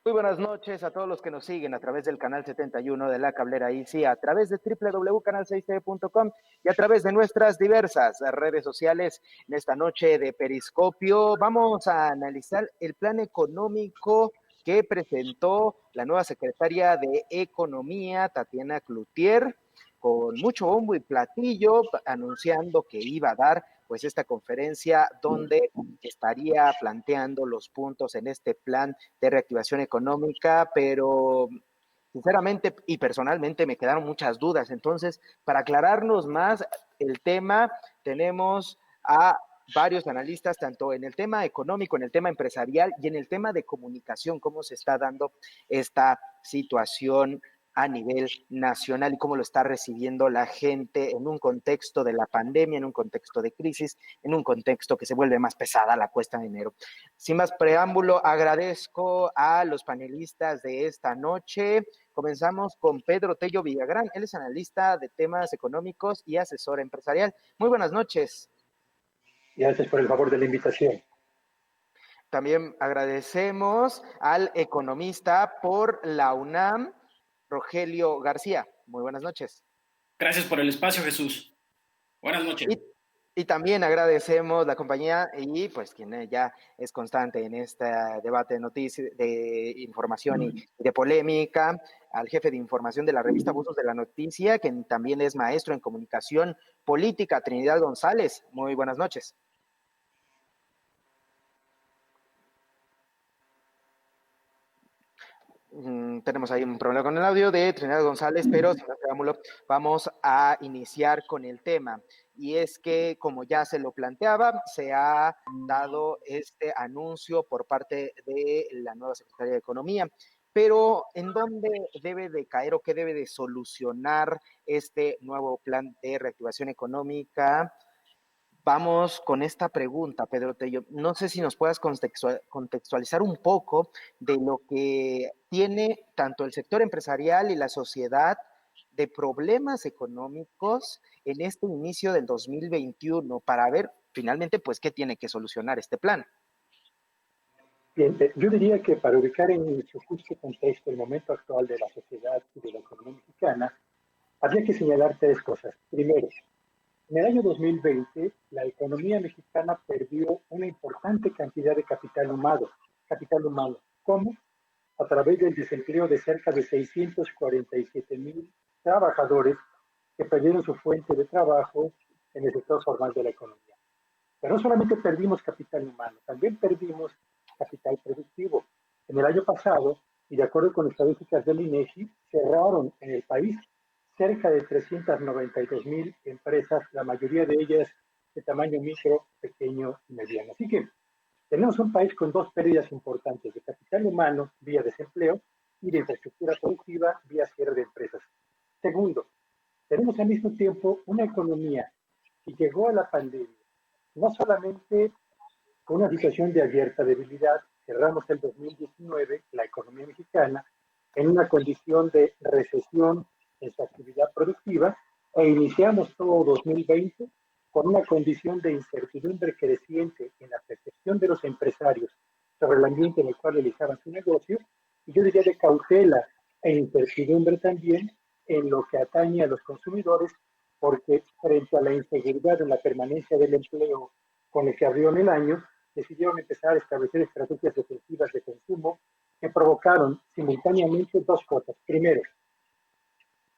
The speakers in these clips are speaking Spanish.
Muy buenas noches a todos los que nos siguen a través del canal 71 de la Cablera Easy, a través de www.canal6tv.com y a través de nuestras diversas redes sociales. En esta noche de Periscopio vamos a analizar el plan económico que presentó la nueva secretaria de Economía, Tatiana Cloutier, con mucho bombo y platillo, anunciando que iba a dar pues esta conferencia donde estaría planteando los puntos en este plan de reactivación económica, pero sinceramente y personalmente me quedaron muchas dudas. Entonces, para aclararnos más el tema, tenemos a varios analistas, tanto en el tema económico, en el tema empresarial y en el tema de comunicación, cómo se está dando esta situación a nivel nacional y cómo lo está recibiendo la gente en un contexto de la pandemia, en un contexto de crisis, en un contexto que se vuelve más pesada la cuesta de enero. Sin más preámbulo, agradezco a los panelistas de esta noche. Comenzamos con Pedro Tello Villagrán. Él es analista de temas económicos y asesor empresarial. Muy buenas noches. Gracias por el favor de la invitación. También agradecemos al economista por la UNAM, Rogelio García. Muy buenas noches. Gracias por el espacio, Jesús. Buenas noches. Y también agradecemos la compañía y pues quien ya es constante en este debate de noticias, de información y de polémica, al jefe de información de la revista Voces de la Noticia, quien también es maestro en comunicación política, Trinidad González. Muy buenas noches. Tenemos ahí un problema con el audio de Trinidad González, pero sin más preámbulo, vamos a iniciar con el tema. Y es que, como ya se lo planteaba, se ha dado este anuncio por parte de la nueva Secretaría de Economía. Pero, ¿en dónde debe de caer o qué debe de solucionar este nuevo plan de reactivación económica? Vamos con esta pregunta, Pedro Tello. No sé si nos puedas contextualizar un poco de lo que tiene tanto el sector empresarial y la sociedad de problemas económicos en este inicio del 2021 para ver finalmente pues qué tiene que solucionar este plan. Bien, yo diría que para ubicar en su justo contexto el momento actual de la sociedad y de la economía mexicana, habría que señalar tres cosas. Primero, en el año 2020, la economía mexicana perdió una importante cantidad de capital humano. ¿Capital humano? ¿Cómo? A través del desempleo de cerca de 647,000 trabajadores que perdieron su fuente de trabajo en el sector formal de la economía. Pero no solamente perdimos capital humano, también perdimos capital productivo. En el año pasado, y de acuerdo con estadísticas del INEGI, cerraron en el país cerca de 392,000 empresas, la mayoría de ellas de tamaño micro, pequeño y mediano. Así que tenemos un país con dos pérdidas importantes de capital humano vía desempleo y de infraestructura productiva vía cierre de empresas. Segundo, tenemos al mismo tiempo una economía que llegó a la pandemia no solamente con una situación de abierta debilidad, cerramos el 2019, la economía mexicana, en una condición de recesión en su actividad productiva e iniciamos todo 2020 con una condición de incertidumbre creciente en la percepción de los empresarios sobre el ambiente en el cual realizaban su negocio y yo diría de cautela e incertidumbre también en lo que atañe a los consumidores porque frente a la inseguridad en la permanencia del empleo con el que abrieron el año, decidieron empezar a establecer estrategias defensivas de consumo que provocaron simultáneamente dos cosas. Primero,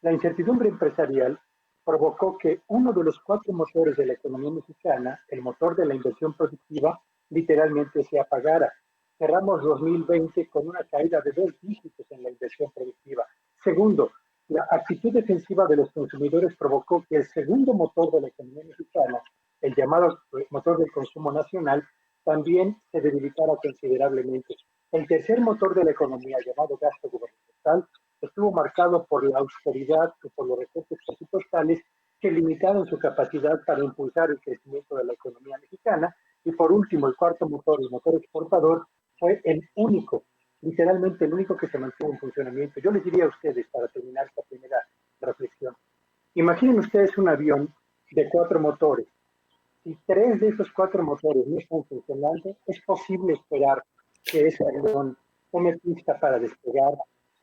la incertidumbre empresarial provocó que uno de los cuatro motores de la economía mexicana, el motor de la inversión productiva, literalmente se apagara. Cerramos 2020 con una caída de 2 dígitos en la inversión productiva. Segundo, la actitud defensiva de los consumidores provocó que el segundo motor de la economía mexicana, el llamado motor del consumo nacional, también se debilitara considerablemente. El tercer motor de la economía, llamado gasto gubernamental, estuvo marcado por la austeridad y por los recortes presupuestales que limitaron su capacidad para impulsar el crecimiento de la economía mexicana. Y por último, el cuarto motor, el motor exportador, fue el único, literalmente el único que se mantuvo en funcionamiento. Yo les diría a ustedes, para terminar esta primera reflexión, imaginen ustedes un avión de 4 motores. Si 3 de esos 4 motores no están funcionando, es posible esperar que ese avión tome pista para despegar,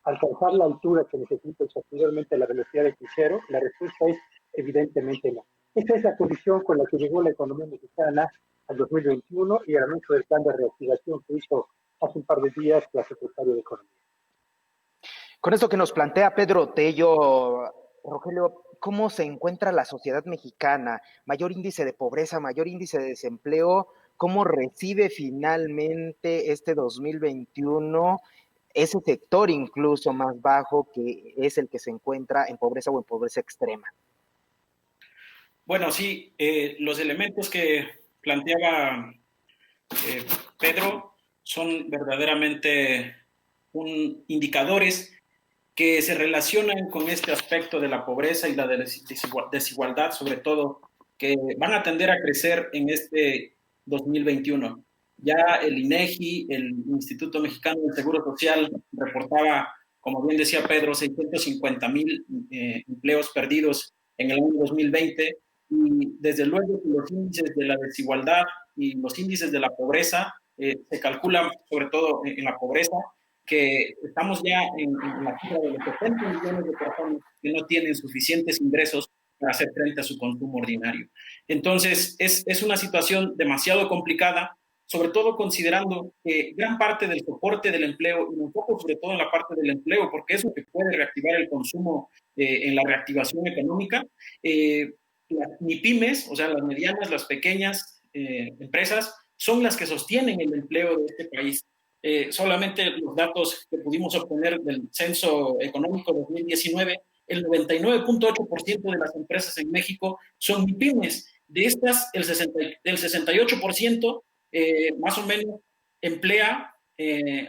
alcanzar la altura que necesita y posteriormente la velocidad de crucero. La respuesta es evidentemente no. Esa es la condición con la que llegó la economía mexicana al 2021 y el anuncio del plan de reactivación que hizo hace un par de días la secretaria de Economía. Con esto que nos plantea Pedro Tello, Rogelio, ¿cómo se encuentra la sociedad mexicana? Mayor índice de pobreza, mayor índice de desempleo, ¿cómo recibe finalmente este 2021 ese sector incluso más bajo que es el que se encuentra en pobreza o en pobreza extrema? Bueno, sí, los elementos que planteaba Pedro son verdaderamente indicadores que se relacionan con este aspecto de la pobreza y la desigualdad, sobre todo, que van a tender a crecer en este 2021. Ya el INEGI, el Instituto Mexicano del Seguro Social, reportaba, como bien decía Pedro, 650,000 empleos perdidos en el año 2020, y desde luego los índices de la desigualdad y los índices de la pobreza se calculan, sobre todo en la pobreza, que estamos ya en la cifra de los 70 millones de personas que no tienen suficientes ingresos para hacer frente a su consumo ordinario. Entonces, es una situación demasiado complicada, sobre todo considerando que gran parte del soporte del empleo, y un poco sobre todo en la parte del empleo, porque es lo que puede reactivar el consumo en la reactivación económica, las MIPYMES, o sea, las medianas, las pequeñas empresas, son las que sostienen el empleo de este país. Solamente los datos que pudimos obtener del Censo Económico 2019, el 99.8% de las empresas en México son MIPYMES. De estas, el 68% más o menos emplea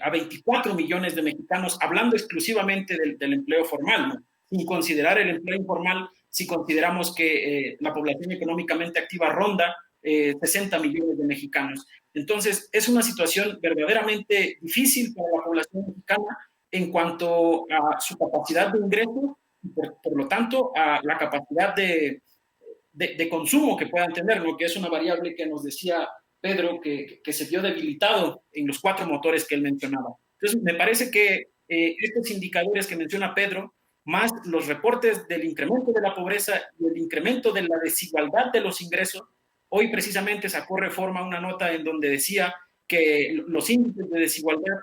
a 24 millones de mexicanos, hablando exclusivamente del empleo formal, ¿no? Sin considerar el empleo informal, si consideramos que la población económicamente activa ronda 60 millones de mexicanos. Entonces, es una situación verdaderamente difícil para la población mexicana en cuanto a su capacidad de ingreso y por lo tanto a la capacidad de consumo que puedan tener, ¿no? Que es una variable que nos decía Pedro que se vio debilitado en los 4 motores que él mencionaba. Entonces, me parece que estos indicadores que menciona Pedro, más los reportes del incremento de la pobreza y el incremento de la desigualdad de los ingresos, hoy precisamente sacó Reforma una nota en donde decía que los índices de desigualdad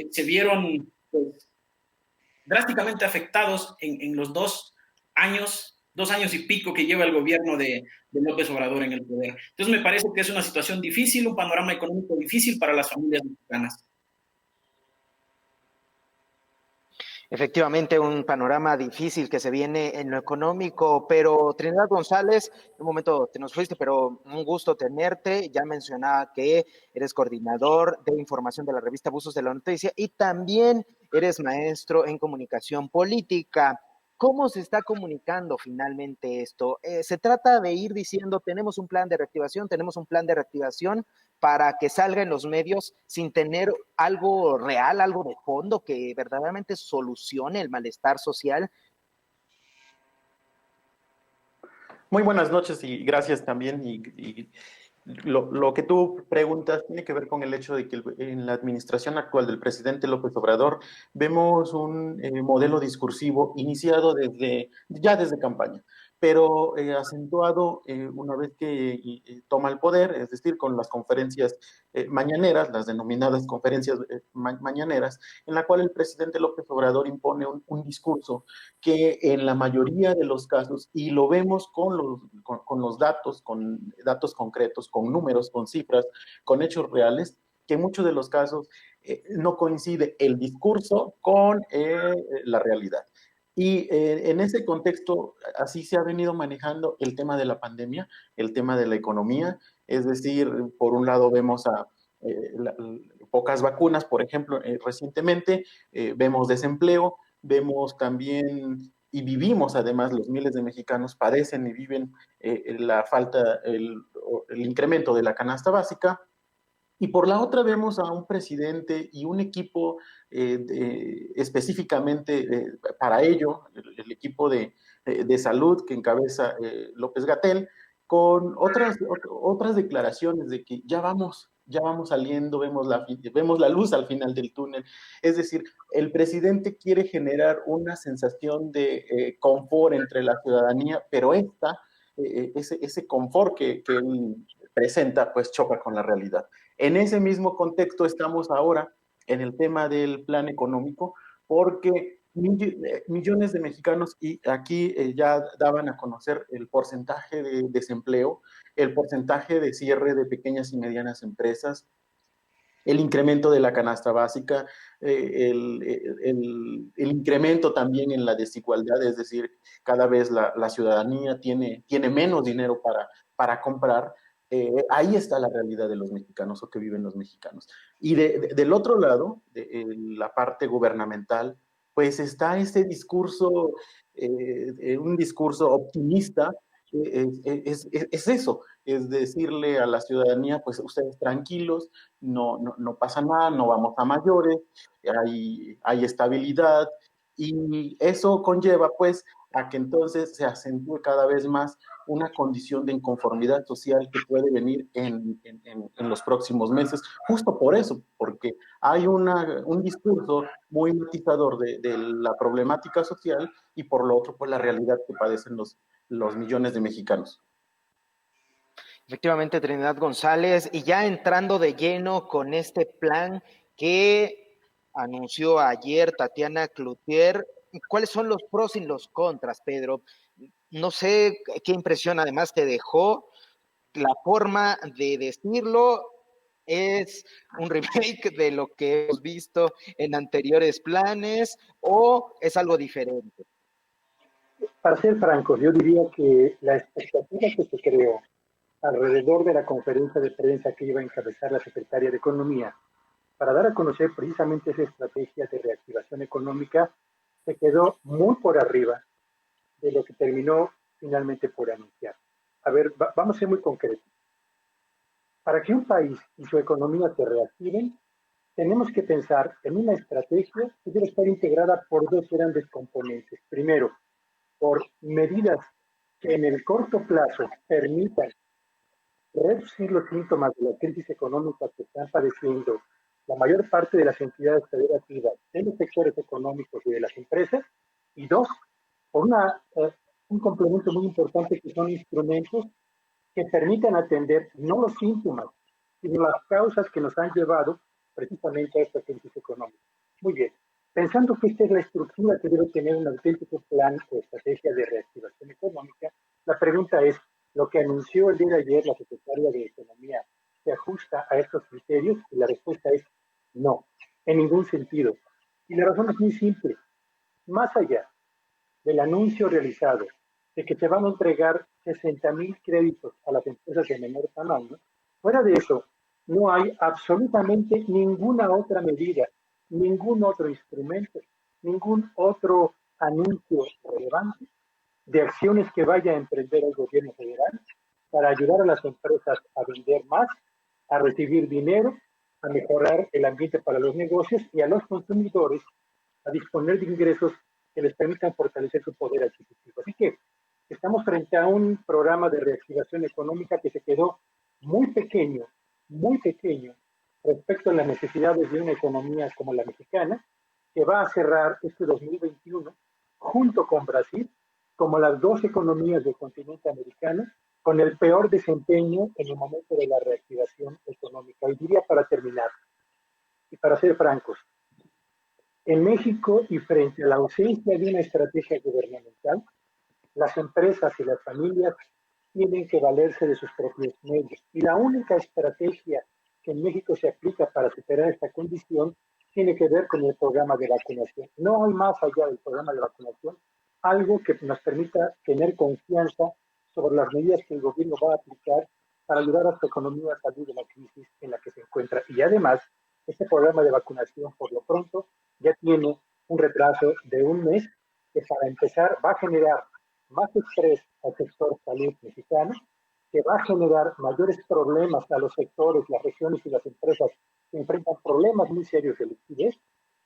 se vieron pues, drásticamente afectados en los 2 años y pico que lleva el gobierno de López Obrador en el poder. Entonces me parece que es una situación difícil, un panorama económico difícil para las familias mexicanas. Efectivamente, un panorama difícil que se viene en lo económico, pero Trinidad González, un momento te nos fuiste, pero un gusto tenerte. Ya mencionaba que eres coordinador de información de la revista Buzos de la Noticia y también eres maestro en comunicación política. ¿Cómo se está comunicando finalmente esto? Se trata de ir diciendo, tenemos un plan de reactivación, tenemos un plan de reactivación para que salga en los medios sin tener algo real, algo de fondo que verdaderamente solucione el malestar social. Muy buenas noches y gracias también. Lo que tú preguntas tiene que ver con el hecho de que en la administración actual del presidente López Obrador vemos un modelo discursivo iniciado desde campaña, pero acentuado una vez que toma el poder, es decir, con las conferencias mañaneras, las denominadas conferencias mañaneras, en la cual el presidente López Obrador impone un discurso que en la mayoría de los casos, y lo vemos con los datos, con datos concretos, con números, con cifras, con hechos reales, que en muchos de los casos no coincide el discurso con la realidad. Y en ese contexto, así se ha venido manejando el tema de la pandemia, el tema de la economía, es decir, por un lado vemos a pocas vacunas, por ejemplo, recientemente, vemos desempleo, vemos también y vivimos además, los miles de mexicanos padecen y viven la falta, el incremento de la canasta básica, Y por la otra vemos a un presidente y un equipo específicamente para ello, el equipo de salud que encabeza López Gatell, con otras declaraciones de que ya vamos saliendo, vemos la luz al final del túnel. Es decir, el presidente quiere generar una sensación de confort entre la ciudadanía, pero ese confort que él presenta, pues choca con la realidad. En ese mismo contexto estamos ahora en el tema del plan económico, porque millones de mexicanos, y aquí ya daban a conocer el porcentaje de desempleo, el porcentaje de cierre de pequeñas y medianas empresas, el incremento de la canasta básica, el incremento también en la desigualdad, es decir, cada vez la ciudadanía tiene menos dinero para comprar. Ahí está la realidad de los mexicanos o que viven los mexicanos. Y del otro lado, la parte gubernamental, pues está este discurso, un discurso optimista, es eso, es decirle a la ciudadanía, pues ustedes tranquilos, no pasa nada, no vamos a mayores, hay estabilidad, y eso conlleva pues a que entonces se acentúe cada vez más una condición de inconformidad social que puede venir en los próximos meses, justo por eso, porque hay un discurso muy matizador de la problemática social y por lo otro, pues la realidad que padecen los millones de mexicanos. Efectivamente, Trinidad González, y ya entrando de lleno con este plan que anunció ayer Tatiana Cloutier, ¿cuáles son los pros y los contras, Pedro? No sé qué impresión además te dejó la forma de decirlo. ¿Es un remake de lo que hemos visto en anteriores planes o es algo diferente? Para ser francos, yo diría que la expectativa que se creó alrededor de la conferencia de prensa que iba a encabezar la secretaria de Economía para dar a conocer precisamente esa estrategia de reactivación económica se quedó muy por arriba de lo que terminó finalmente por anunciar. A ver, vamos a ser muy concretos. Para que un país y su economía se reactiven, tenemos que pensar en una estrategia que debe estar integrada por dos grandes componentes. Primero, por medidas que en el corto plazo permitan reducir los síntomas de la crisis económica que están padeciendo la mayor parte de las entidades federativas de los sectores económicos y de las empresas. Y dos, por un complemento muy importante que son instrumentos que permitan atender no los síntomas, sino las causas que nos han llevado precisamente a esta crisis económica. Muy bien. Pensando que esta es la estructura que debe tener un auténtico plan o estrategia de reactivación económica, la pregunta es, ¿lo que anunció el día de ayer la secretaria de Economía se ajusta a estos criterios? Y la respuesta es no, en ningún sentido. Y la razón es muy simple. Más allá del anuncio realizado de que se van a entregar 60,000 créditos a las empresas de menor tamaño, fuera de eso, no hay absolutamente ninguna otra medida, ningún otro instrumento, ningún otro anuncio relevante de acciones que vaya a emprender el gobierno federal para ayudar a las empresas a vender más, a recibir dinero, a mejorar el ambiente para los negocios y a los consumidores a disponer de ingresos que les permitan fortalecer su poder adquisitivo. Así que estamos frente a un programa de reactivación económica que se quedó muy pequeño respecto a las necesidades de una economía como la mexicana, que va a cerrar este 2021 junto con Brasil como las dos economías del continente americano con el peor desempeño en el momento de la reactivación económica. Y diría para terminar, y para ser francos, en México y frente a la ausencia de una estrategia gubernamental, las empresas y las familias tienen que valerse de sus propios medios. Y la única estrategia que en México se aplica para superar esta condición tiene que ver con el programa de vacunación. No hay más allá del programa de vacunación algo que nos permita tener confianza sobre las medidas que el gobierno va a aplicar para ayudar a su economía a salir de la crisis en la que se encuentra. Y además, este programa de vacunación, por lo pronto, ya tiene un retraso de un mes que para empezar va a generar más estrés al sector salud mexicano que va a generar mayores problemas a los sectores, las regiones y las empresas que enfrentan problemas muy serios de liquidez,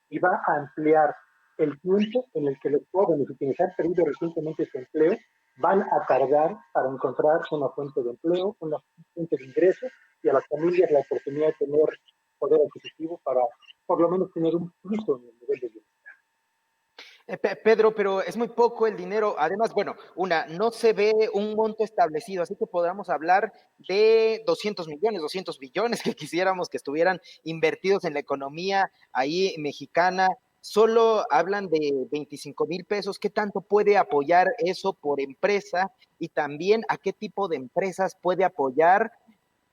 y va a ampliar el tiempo en el que los jóvenes y quienes han perdido recientemente su empleo van a tardar para encontrar una fuente de empleo, una fuente de ingreso, y a las familias la oportunidad de tener poder adquisitivo para por lo menos tener un piso en el nivel de vida. Pedro, pero es muy poco el dinero. Además, bueno, no se ve un monto establecido, así que podríamos hablar de 200 millones, 200 billones que quisiéramos que estuvieran invertidos en la economía ahí mexicana. Solo hablan de 25,000 pesos. ¿Qué tanto puede apoyar eso por empresa? Y también, ¿a qué tipo de empresas puede apoyar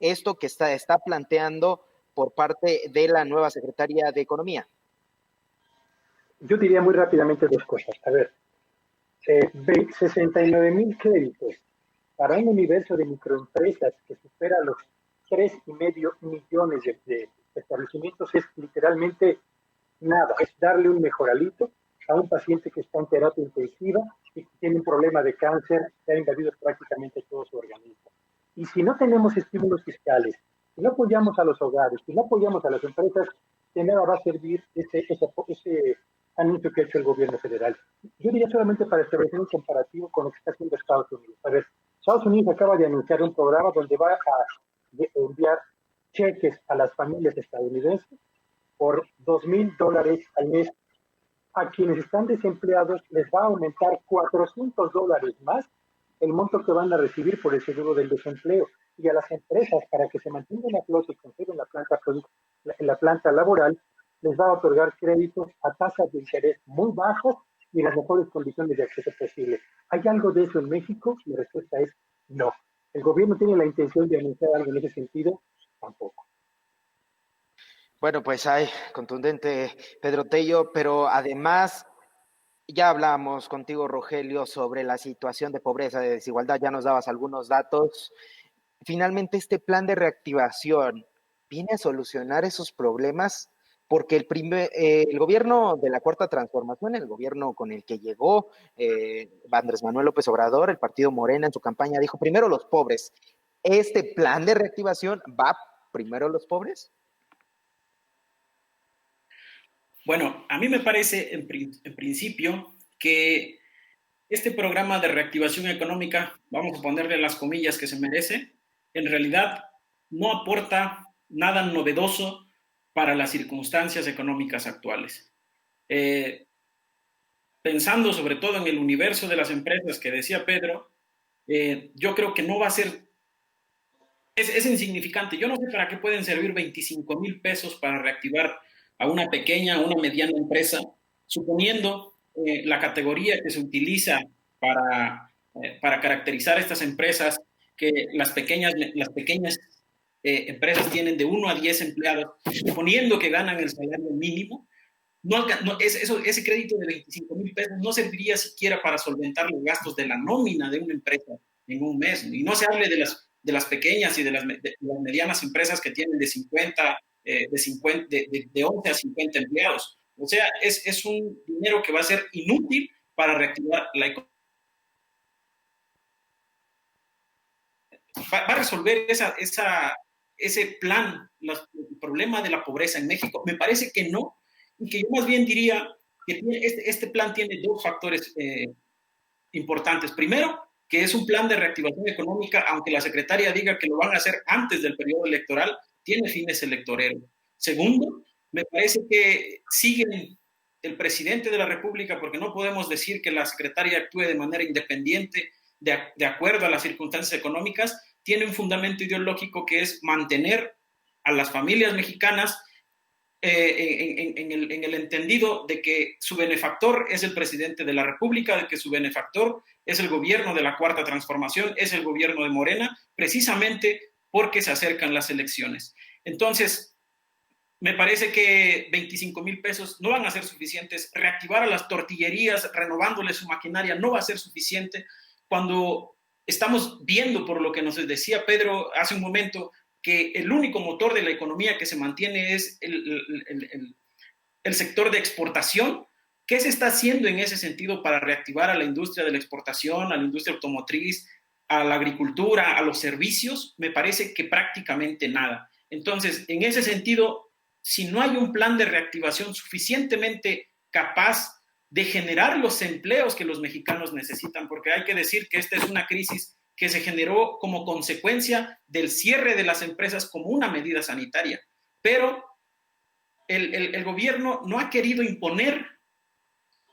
esto que está planteando por parte de la nueva Secretaría de Economía? Yo diría muy rápidamente dos cosas. A ver, 69,000 créditos para un universo de microempresas que supera los 3,5 millones de establecimientos es literalmente nada, es darle un mejoralito a un paciente que está en terapia intensiva y que tiene un problema de cáncer que ha invadido prácticamente todo su organismo. Y si no tenemos estímulos fiscales, si no apoyamos a los hogares, si no apoyamos a las empresas, de nada va a servir ese anuncio que ha hecho el gobierno federal. Yo diría solamente para establecer un comparativo con lo que está haciendo Estados Unidos. A ver, Estados Unidos acaba de anunciar un programa donde va a enviar cheques a las familias estadounidenses por $2,000 al mes. A quienes están desempleados les va a aumentar $400 más el monto que van a recibir por el seguro del desempleo. Y a las empresas, para que se mantengan a flote y conserven la planta laboral, les va a otorgar créditos a tasas de interés muy bajas y en las mejores condiciones de acceso posible. ¿Hay algo de eso en México? Mi respuesta es no. ¿El gobierno tiene la intención de anunciar algo en ese sentido? Tampoco. Bueno, pues hay contundente, Pedro Tello, pero además ya hablamos contigo, Rogelio, sobre la situación de pobreza, de desigualdad, ya nos dabas algunos datos. Finalmente, este plan de reactivación viene a solucionar esos problemas porque el gobierno de la Cuarta Transformación, el gobierno con el que llegó Andrés Manuel López Obrador, el partido Morena en su campaña dijo, primero los pobres. ¿Este plan de reactivación va primero los pobres? Bueno, a mí me parece en principio que este programa de reactivación económica, vamos a ponerle las comillas que se merece, en realidad no aporta nada novedoso para las circunstancias económicas actuales. Pensando sobre todo en el universo de las empresas que decía Pedro, yo creo que no va a ser, es insignificante. Yo no sé para qué pueden servir 25,000 pesos para reactivar a una pequeña, a una mediana empresa, suponiendo la categoría que se utiliza para caracterizar estas empresas, que las pequeñas empresas tienen de 1 a 10 empleados, suponiendo que ganan el salario mínimo, ese crédito de 25,000 pesos no serviría siquiera para solventar los gastos de la nómina de una empresa en un mes. Y no se hable de las pequeñas y de las medianas empresas que tienen de 11 a 50 empleados. O sea, es un dinero que va a ser inútil para reactivar la economía. Va a resolver ese plan, el problema de la pobreza en México. Me parece que no, y que yo más bien diría que este plan tiene dos factores importantes. Primero, que es un plan de reactivación económica, aunque la secretaria diga que lo van a hacer antes del periodo electoral, tiene fines electoreros. Segundo, me parece que siguen el presidente de la República, porque no podemos decir que la secretaria actúe de manera independiente de acuerdo a las circunstancias económicas, tiene un fundamento ideológico que es mantener a las familias mexicanas en el entendido de que su benefactor es el presidente de la República, de que su benefactor es el gobierno de la Cuarta Transformación, es el gobierno de Morena, precisamente porque se acercan las elecciones. Entonces, me parece que 25,000 pesos no van a ser suficientes. Reactivar a las tortillerías, renovándoles su maquinaria, no va a ser suficiente cuando estamos viendo, por lo que nos decía Pedro hace un momento, que el único motor de la economía que se mantiene es el sector de exportación. ¿Qué se está haciendo en ese sentido para reactivar a la industria de la exportación, a la industria automotriz, a la agricultura, a los servicios, me parece que prácticamente nada. Entonces, en ese sentido, si no hay un plan de reactivación suficientemente capaz de generar los empleos que los mexicanos necesitan, porque hay que decir que esta es una crisis que se generó como consecuencia del cierre de las empresas como una medida sanitaria, pero el gobierno no ha querido imponer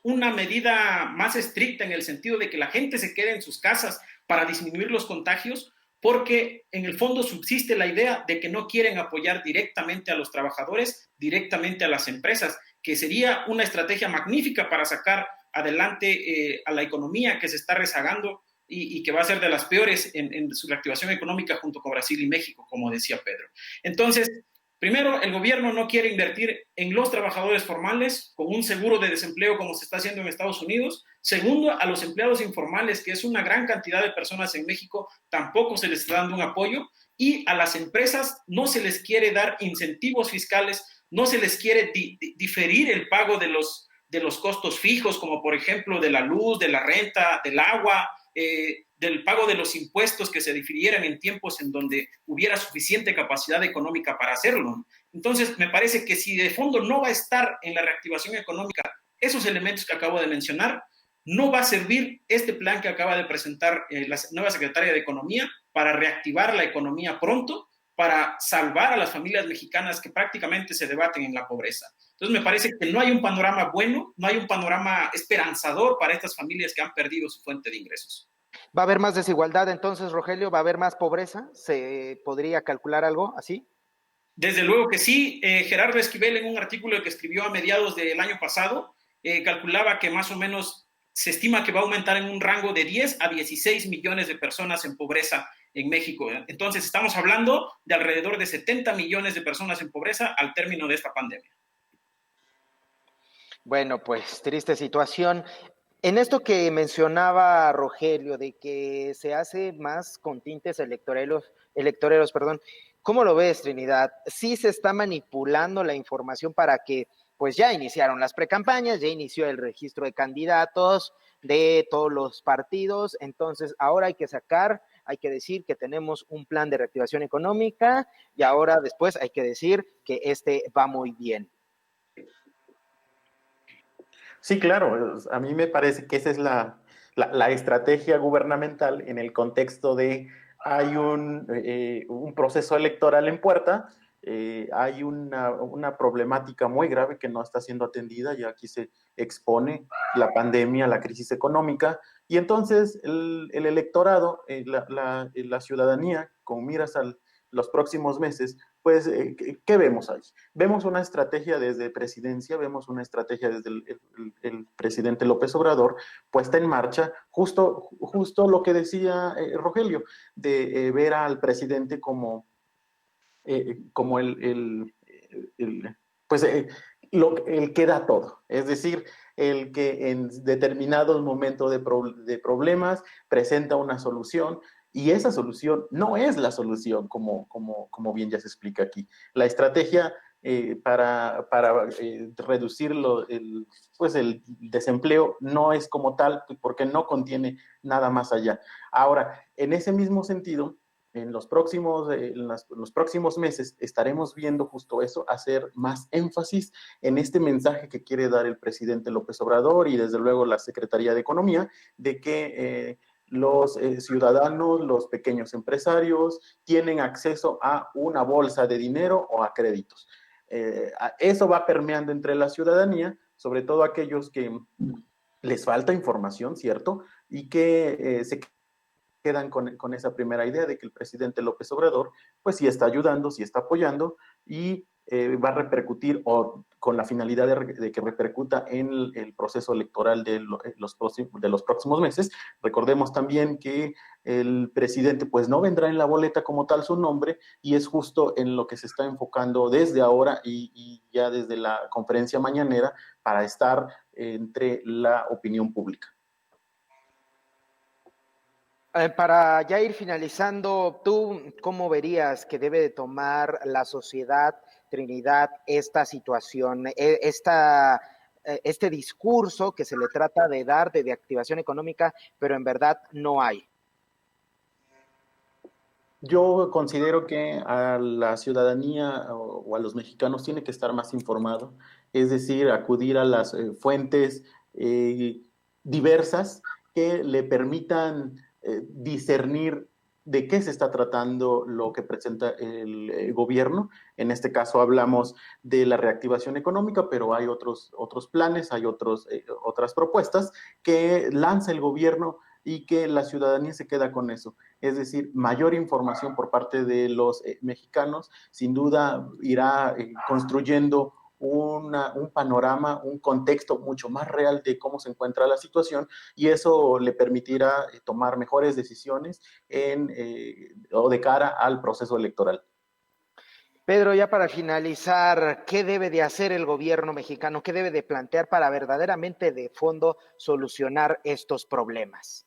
una medida más estricta en el sentido de que la gente se quede en sus casas para disminuir los contagios, porque en el fondo subsiste la idea de que no quieren apoyar directamente a los trabajadores, directamente a las empresas, que sería una estrategia magnífica para sacar adelante a la economía que se está rezagando y que va a ser de las peores en su reactivación económica junto con Brasil y México, como decía Pedro. Entonces, primero, el gobierno no quiere invertir en los trabajadores formales con un seguro de desempleo como se está haciendo en Estados Unidos. Segundo, a los empleados informales, que es una gran cantidad de personas en México, tampoco se les está dando un apoyo. Y a las empresas no se les quiere dar incentivos fiscales, no se les quiere diferir el pago de los costos fijos, como por ejemplo de la luz, de la renta, del agua, del pago de los impuestos que se difirieran en tiempos en donde hubiera suficiente capacidad económica para hacerlo. Entonces, me parece que si de fondo no va a estar en la reactivación económica esos elementos que acabo de mencionar, no va a servir este plan que acaba de presentar la nueva secretaria de Economía para reactivar la economía pronto, para salvar a las familias mexicanas que prácticamente se debaten en la pobreza. Entonces, me parece que no hay un panorama bueno, no hay un panorama esperanzador para estas familias que han perdido su fuente de ingresos. ¿Va a haber más desigualdad entonces, Rogelio? ¿Va a haber más pobreza? ¿Se podría calcular algo así? Desde luego que sí. Gerardo Esquivel, en un artículo que escribió a mediados del año pasado, calculaba que más o menos se estima que va a aumentar en un rango de 10 a 16 millones de personas en pobreza en México. Entonces, estamos hablando de alrededor de 70 millones de personas en pobreza al término de esta pandemia. Bueno, pues triste situación. En esto que mencionaba Rogelio, de que se hace más con tintes electoreros, ¿cómo lo ves, Trinidad? ¿Sí se está manipulando la información para que, pues ya iniciaron las precampañas, ya inició el registro de candidatos de todos los partidos, entonces ahora hay que decir que tenemos un plan de reactivación económica y ahora después hay que decir que este va muy bien? Sí, claro, a mí me parece que esa es la estrategia gubernamental en el contexto de hay un proceso electoral en puerta, hay una problemática muy grave que no está siendo atendida, y aquí se expone la pandemia, la crisis económica, y entonces el electorado, la ciudadanía, con miras a los próximos meses, pues, ¿qué vemos ahí? Vemos una estrategia desde presidencia, vemos una estrategia desde el presidente López Obrador puesta en marcha, justo lo que decía Rogelio, de ver al presidente como pues, el que da todo, es decir, el que en determinados momentos de problemas presenta una solución, y esa solución no es la solución, como bien ya se explica aquí. La estrategia para reducir pues el desempleo no es como tal, porque no contiene nada más allá. Ahora, en ese mismo sentido, en los próximos meses estaremos viendo justo eso, hacer más énfasis en este mensaje que quiere dar el presidente López Obrador y desde luego la Secretaría de Economía, de que los ciudadanos, los pequeños empresarios tienen acceso a una bolsa de dinero o a créditos. Eso va permeando entre la ciudadanía, sobre todo aquellos que les falta información, ¿cierto? Y que se quedan con esa primera idea de que el presidente López Obrador, pues sí está ayudando, sí está apoyando, y va a repercutir, o con la finalidad de que repercuta en el proceso electoral de los próximos meses. Recordemos también que el presidente pues no vendrá en la boleta como tal su nombre, y es justo en lo que se está enfocando desde ahora y ya desde la conferencia mañanera, para estar entre la opinión pública. Para ya ir finalizando, ¿tú cómo verías que debe de tomar la sociedad, Trinidad, esta situación, este discurso que se le trata de dar de activación económica, pero en verdad no hay? Yo considero que a la ciudadanía o a los mexicanos tiene que estar más informado, es decir, acudir a las fuentes eh, diversas que le permitan discernir de qué se está tratando lo que presenta el gobierno. En este caso hablamos de la reactivación económica, pero hay otros planes, hay otras propuestas que lanza el gobierno y que la ciudadanía se queda con eso. Es decir, mayor información por parte de los mexicanos, sin duda irá construyendo un panorama, un contexto mucho más real de cómo se encuentra la situación y eso le permitirá tomar mejores decisiones o de cara al proceso electoral. Pedro, ya para finalizar, ¿qué debe de hacer el gobierno mexicano? ¿Qué debe de plantear para verdaderamente de fondo solucionar estos problemas?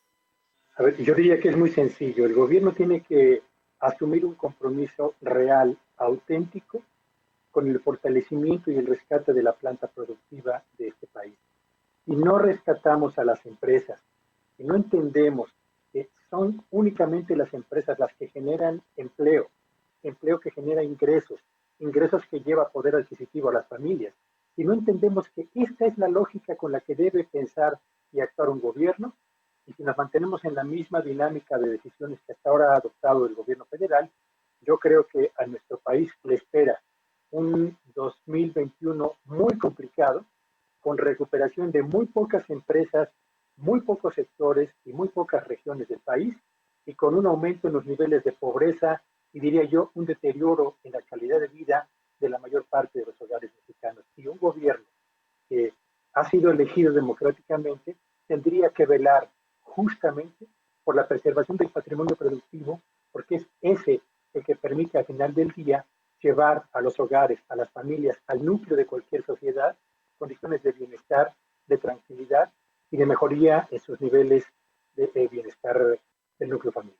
A ver, yo diría que es muy sencillo. El gobierno tiene que asumir un compromiso real, auténtico, con el fortalecimiento y el rescate de la planta productiva de este país. Si no rescatamos a las empresas, si no entendemos que son únicamente las empresas las que generan empleo, empleo que genera ingresos, ingresos que lleva poder adquisitivo a las familias, si no entendemos que esta es la lógica con la que debe pensar y actuar un gobierno, y si nos mantenemos en la misma dinámica de decisiones que hasta ahora ha adoptado el gobierno federal, yo creo que a nuestro país le espera un 2021 muy complicado, con recuperación de muy pocas empresas, muy pocos sectores y muy pocas regiones del país, y con un aumento en los niveles de pobreza y diría yo un deterioro en la calidad de vida de la mayor parte de los hogares mexicanos. Y un gobierno que ha sido elegido democráticamente tendría que velar justamente por la preservación del patrimonio productivo, porque es ese el que permite al final del día llevar a los hogares, a las familias, al núcleo de cualquier sociedad, condiciones de bienestar, de tranquilidad y de mejoría en sus niveles de bienestar del núcleo familiar.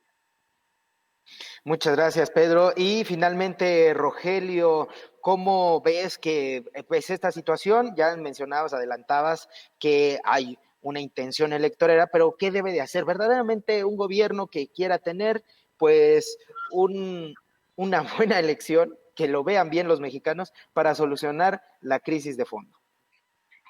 Muchas gracias, Pedro. Y finalmente, Rogelio, ¿cómo ves que pues esta situación? Ya mencionabas, adelantabas que hay una intención electorera, pero ¿qué debe de hacer verdaderamente un gobierno que quiera tener pues una buena elección, que lo vean bien los mexicanos para solucionar la crisis de fondo?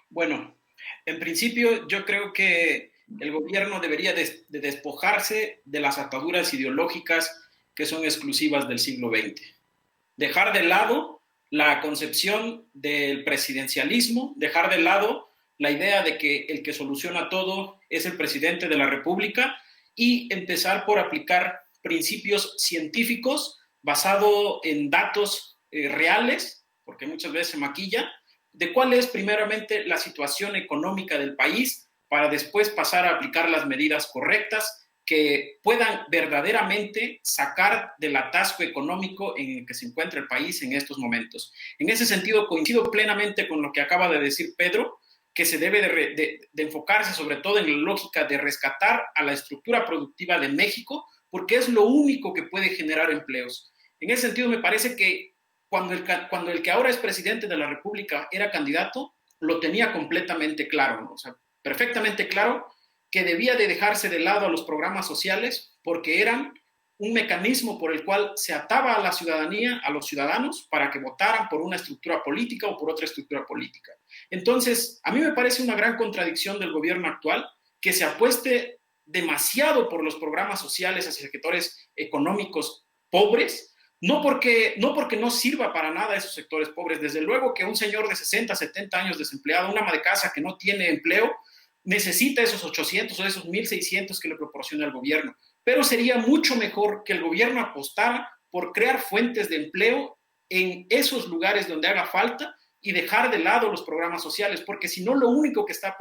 Bueno, en principio yo creo que el gobierno debería de despojarse de las ataduras ideológicas que son exclusivas del siglo XX. Dejar de lado la concepción del presidencialismo, dejar de lado la idea de que el que soluciona todo es el presidente de la República y empezar por aplicar principios científicos basados en datos reales, porque muchas veces se maquilla, de cuál es primeramente la situación económica del país para después pasar a aplicar las medidas correctas que puedan verdaderamente sacar del atasco económico en el que se encuentra el país en estos momentos. En ese sentido, coincido plenamente con lo que acaba de decir Pedro, que se debe de enfocarse sobre todo en la lógica de rescatar a la estructura productiva de México, porque es lo único que puede generar empleos. En ese sentido, me parece que cuando el que ahora es presidente de la República era candidato, lo tenía completamente claro, ¿no? O sea, perfectamente claro que debía de dejarse de lado a los programas sociales porque eran un mecanismo por el cual se ataba a la ciudadanía, a los ciudadanos, para que votaran por una estructura política o por otra estructura política. Entonces, a mí me parece una gran contradicción del gobierno actual que se apueste demasiado por los programas sociales hacia sectores económicos pobres, no porque no sirva para nada a esos sectores pobres. Desde luego que un señor de 60, 70 años desempleado, una ama de casa que no tiene empleo, necesita esos 800 o esos 1,600 que le proporciona el gobierno. Pero sería mucho mejor que el gobierno apostara por crear fuentes de empleo en esos lugares donde haga falta y dejar de lado los programas sociales, porque si no, lo único que está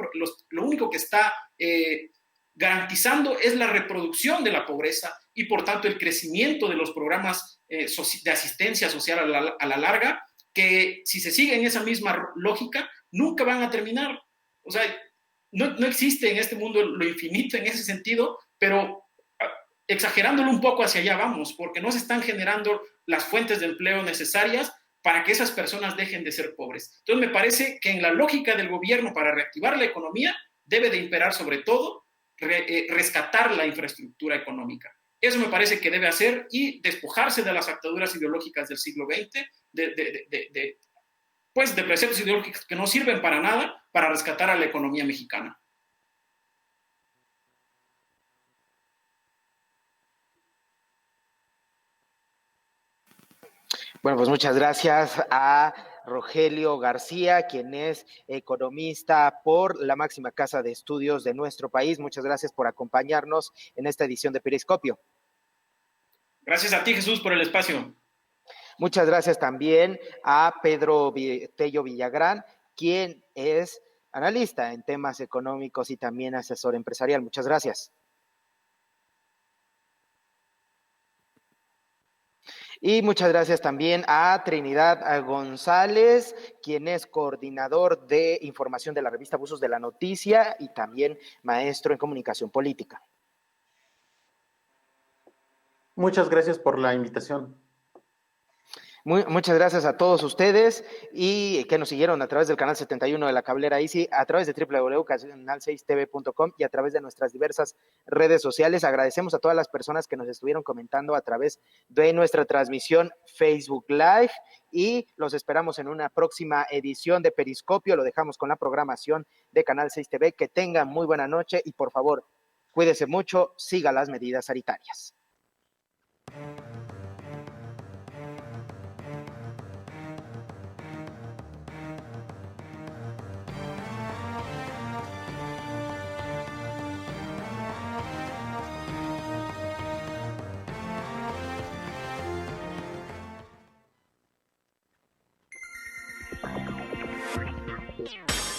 garantizando es la reproducción de la pobreza y por tanto el crecimiento de los programas de asistencia social a la larga, que si se sigue en esa misma lógica, nunca van a terminar. O sea, no existe en este mundo lo infinito en ese sentido, pero exagerándolo un poco hacia allá vamos, porque no se están generando las fuentes de empleo necesarias para que esas personas dejen de ser pobres. Entonces me parece que en la lógica del gobierno para reactivar la economía debe de imperar sobre todo rescatar la infraestructura económica, Eso me parece que debe hacer y despojarse de las ataduras ideológicas del siglo XX, pues de preceptos ideológicos que no sirven para nada para rescatar a la economía mexicana. Bueno, pues muchas gracias a Rogelio García, quien es economista por la máxima casa de estudios de nuestro país. Muchas gracias por acompañarnos en esta edición de Periscopio. Gracias a ti, Jesús, por el espacio. Muchas gracias también a Pedro Tello Villagrán, quien es analista en temas económicos y también asesor empresarial. Muchas gracias. Y muchas gracias también a Trinidad González, quien es coordinador de información de la revista Buzos de la Noticia y también maestro en comunicación política. Muchas gracias por la invitación. Muchas gracias a todos ustedes y que nos siguieron a través del canal 71 de la cablera Easy, a través de www.canal6tv.com y a través de nuestras diversas redes sociales. Agradecemos a todas las personas que nos estuvieron comentando a través de nuestra transmisión Facebook Live y los esperamos en una próxima edición de Periscopio. Lo dejamos con la programación de Canal 6 TV. Que tengan muy buena noche y por favor, cuídese mucho, siga las medidas sanitarias. Yeah.